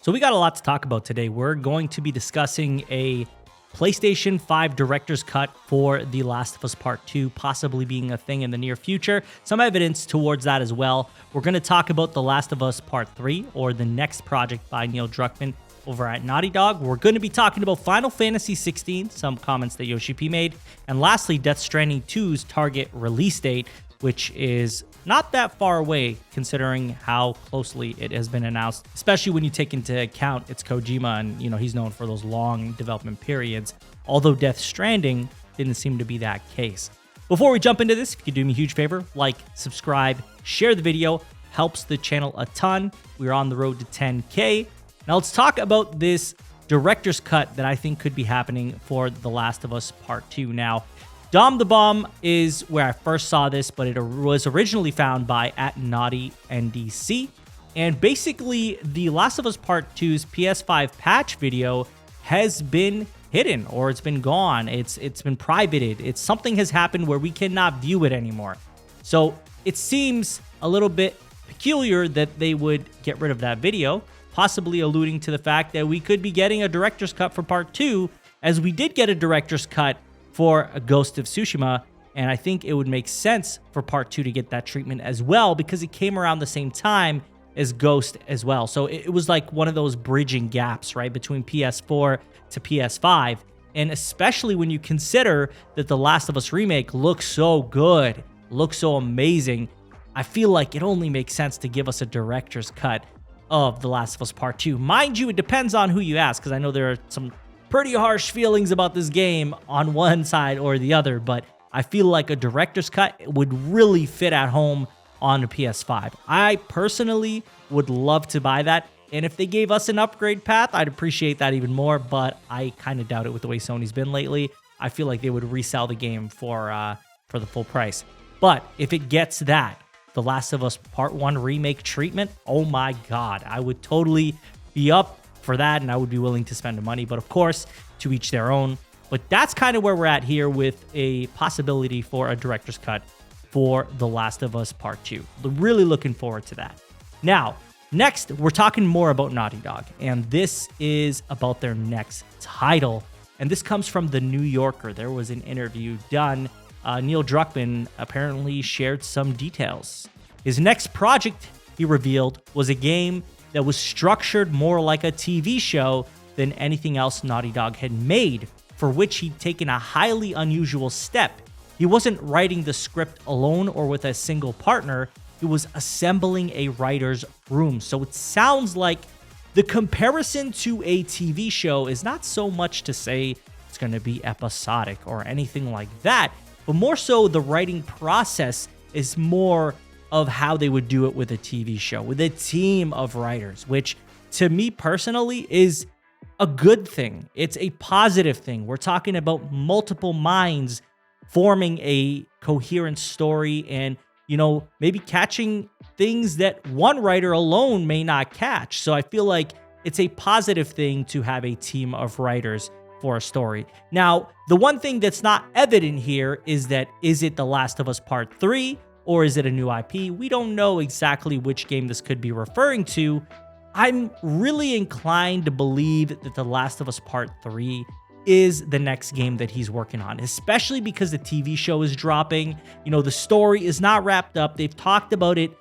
So we got a lot to talk about today. We're going to be discussing a PlayStation 5 Director's Cut for The Last of Us Part 2 possibly being a thing in the near future. Some evidence towards that as well. We're going to talk about The Last of Us Part 3, or the next project by Neil Druckmann over at Naughty Dog. We're going to be talking about Final Fantasy XVI, some comments that Yoshi P made, and lastly, Death Stranding 2's target release date, which is not that far away considering how closely it has been announced, especially when you take into account it's Kojima and, he's known for those long development periods, although Death Stranding didn't seem to be that case. Before we jump into this, if you could do me a huge favor, like, subscribe, share the video, helps the channel a ton. We're on the road to 10K. Now let's talk about this director's cut that I think could be happening for The Last of Us Part 2. Now, Dom the Bomb is where I first saw this, but it was originally found by @NaughtyNDC. And basically, The Last of Us Part 2's PS5 patch video has been hidden, or it's been gone. It's been privated. Something has happened where we cannot view it anymore. So it seems a little bit peculiar that they would get rid of that video, possibly alluding to the fact that we could be getting a director's cut for Part 2, as we did get a director's cut for a Ghost of Tsushima, and I think it would make sense for Part 2 to get that treatment as well, because it came around the same time as Ghost as well. So it was like one of those bridging gaps, right, between PS4 to PS5, and especially when you consider that The Last of Us Remake looks so good, looks so amazing, I feel like it only makes sense to give us a director's cut of The Last of Us Part 2. Mind you, it depends on who you ask, because I know there are some pretty harsh feelings about this game on one side or the other, but I feel like a director's cut would really fit at home on the PS5. I personally would love to buy that, and if they gave us an upgrade path, I'd appreciate that even more, but I kind of doubt it with the way Sony's been lately. I feel like they would resell the game for the full price. But if it gets that, The Last of Us Part 1 remake treatment, oh my god, I would totally be up for that, and I would be willing to spend the money, but of course, to each their own. But that's kind of where we're at here with a possibility for a director's cut for The Last of Us Part 2. Really looking forward to that. Now, next, we're talking more about Naughty Dog, and this is about their next title, and this comes from The New Yorker. There was an interview done. Neil Druckmann apparently shared some details. His next project, he revealed, was a game that was structured more like a TV show than anything else Naughty Dog had made, for which he'd taken a highly unusual step. He wasn't writing the script alone or with a single partner, he was assembling a writer's room. So it sounds like the comparison to a TV show is not so much to say it's going to be episodic or anything like that, but more so the writing process is more of how they would do it with a TV show, with a team of writers, which to me personally is a good thing. It's a positive thing. We're talking about multiple minds forming a coherent story and, maybe catching things that one writer alone may not catch. So I feel like it's a positive thing to have a team of writers for a story. Now, the one thing that's not evident here is it The Last of Us Part 3? Or is it a new IP? We don't know exactly which game this could be referring to. I'm really inclined to believe that The Last of Us Part 3 is the next game that he's working on, especially because the TV show is dropping. The story is not wrapped up. They've talked about it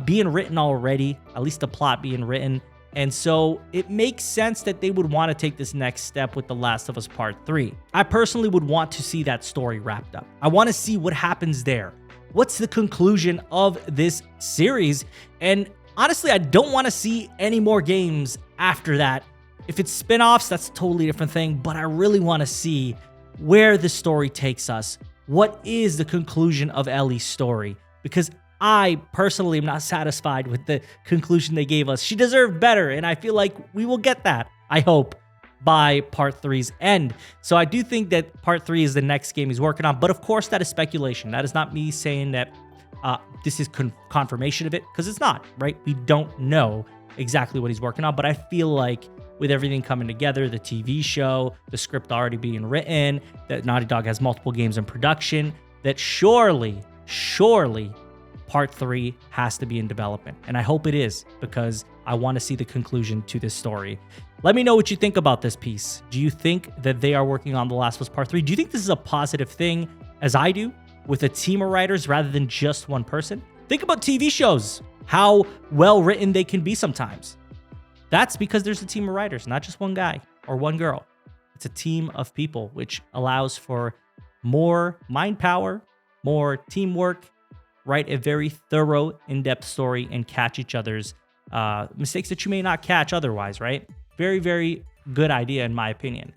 being written already, at least the plot being written. And so it makes sense that they would want to take this next step with The Last of Us Part 3. I personally would want to see that story wrapped up. I want to see what happens there. What's the conclusion of this series? And honestly, I don't want to see any more games after that. If it's spin-offs, that's a totally different thing, but I really want to see where the story takes us. What is the conclusion of Ellie's story? Because I personally am not satisfied with the conclusion they gave us. She deserved better, and I feel like we will get that, I hope, by Part 3's end. So I do think that Part 3 is the next game he's working on, but of course that is speculation. That is not me saying that this is confirmation of it, because it's not, right? We don't know exactly what he's working on, but I feel like with everything coming together, the TV show, the script already being written, that Naughty Dog has multiple games in production, that surely Part 3 has to be in development. And I hope it is, because I want to see the conclusion to this story. Let me know what you think about this piece. Do you think that they are working on The Last of Us Part 3? Do you think this is a positive thing, as I do, with a team of writers rather than just one person? Think about TV shows, how well written they can be sometimes. That's because there's a team of writers, not just one guy or one girl. It's a team of people, which allows for more mind power, more teamwork, write a very thorough, in-depth story, and catch each other's mistakes that you may not catch otherwise, right? Very, very good idea, in my opinion.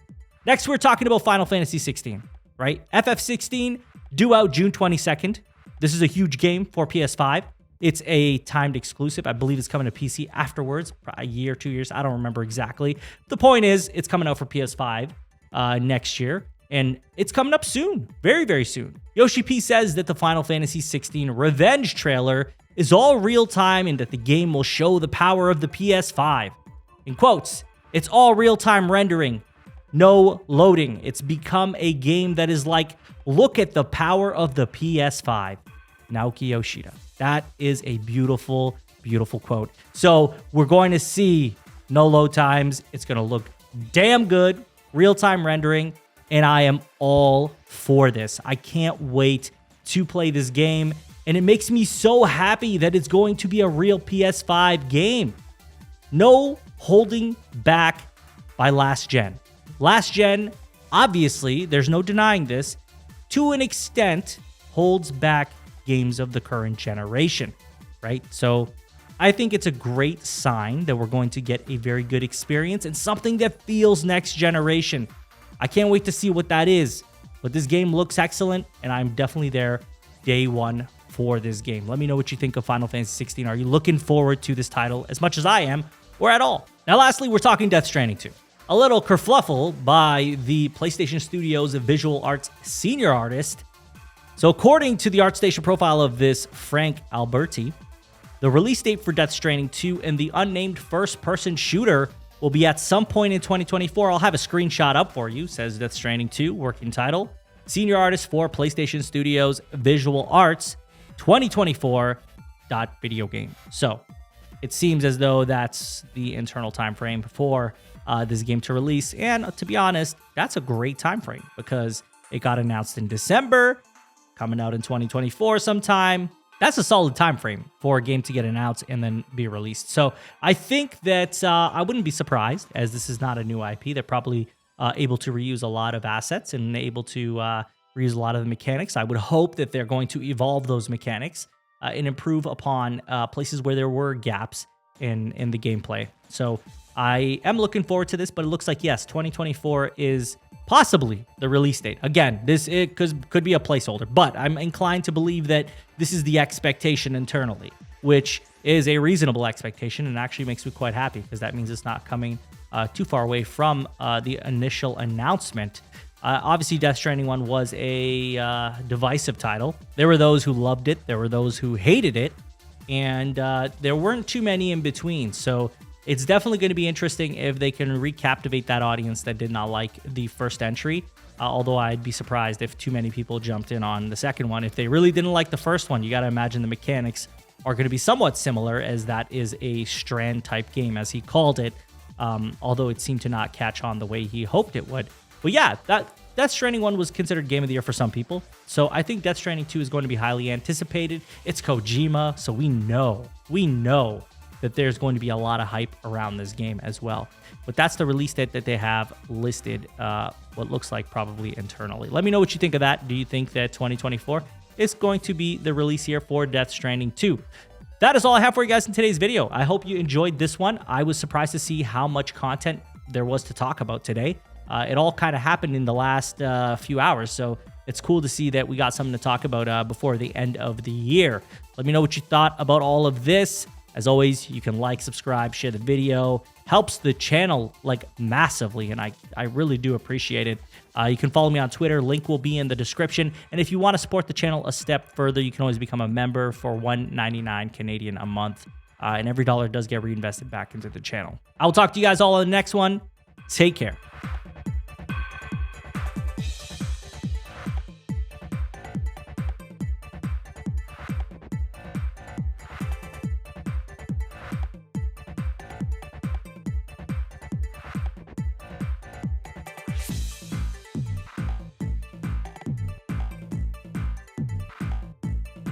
Next, we're talking about Final Fantasy XVI, right? FF16, due out June 22nd. This is a huge game for PS5. It's a timed exclusive. I believe it's coming to PC afterwards, a year, 2 years. I don't remember exactly. The point is, it's coming out for PS5 next year, and it's coming up soon, very, very soon. Yoshi P says that the Final Fantasy XVI Revenge trailer is all real-time and that the game will show the power of the PS5. In quotes, it's all real-time rendering, no loading. It's become a game that is like, look at the power of the PS5. Naoki Yoshida. That is a beautiful, beautiful quote. So we're going to see no load times. It's going to look damn good, real-time rendering, and I am all for this. I can't wait to play this game, and it makes me so happy that it's going to be a real PS5 game. No holding back by last gen. Last gen, obviously, there's no denying this, to an extent, holds back games of the current generation, right? So I think it's a great sign that we're going to get a very good experience and something that feels next generation. I can't wait to see what that is, but this game looks excellent, and I'm definitely there day one for this game. Let me know what you think of Final Fantasy XVI. Are you looking forward to this title as much as I am, or at all? Now, lastly, we're talking Death Stranding 2. A little kerfluffle by the PlayStation Studios visual arts senior artist. So according to the ArtStation profile of this Frank Alberti, the release date for Death Stranding 2 and the unnamed first-person shooter will be at some point in 2024. I'll have a screenshot up for you, says Death Stranding 2, working title. Senior artist for PlayStation Studios Visual Arts, 2024. Video game. So it seems as though that's the internal time frame for this game to release. And to be honest, that's a great time frame because it got announced in December, coming out in 2024 sometime. That's a solid time frame for a game to get announced and then be released. So I think that I wouldn't be surprised, as this is not a new IP. They're probably able to reuse a lot of assets and able to reuse a lot of the mechanics. I would hope that they're going to evolve those mechanics and improve upon places where there were gaps in the gameplay. So I am looking forward to this, but it looks like, yes, 2024 is possibly the release date. Again, it could be a placeholder, but I'm inclined to believe that this is the expectation internally, which is a reasonable expectation and actually makes me quite happy because that means it's not coming too far away from the initial announcement. Obviously, Death Stranding 1 was a divisive title. There were those who loved it. There were those who hated it. And there weren't too many in between. So it's definitely going to be interesting if they can recaptivate that audience that did not like the first entry. Although I'd be surprised if too many people jumped in on the second one. If they really didn't like the first one, you got to imagine the mechanics are going to be somewhat similar, as that is a Strand-type game, as he called it. Although it seemed to not catch on the way he hoped it would. But yeah, Death Stranding 1 was considered Game of the Year for some people. So I think Death Stranding 2 is going to be highly anticipated. It's Kojima, so we know that there's going to be a lot of hype around this game as well. But that's the release date that they have listed, what looks like probably internally. Let me know what you think of that. Do you think that 2024 is going to be the release year for Death Stranding 2? That is all I have for you guys in today's video. I hope you enjoyed this one. I was surprised to see how much content there was to talk about today. It all kind of happened in the last few hours, so it's cool to see that we got something to talk about before the end of the year. Let me know what you thought about all of this. As always, you can like, subscribe, share the video. Helps the channel massively, and I really do appreciate it. You can follow me on Twitter. Link will be in the description. And if you want to support the channel a step further, you can always become a member for $1.99 Canadian a month. And every dollar does get reinvested back into the channel. I will talk to you guys all in the next one. Take care.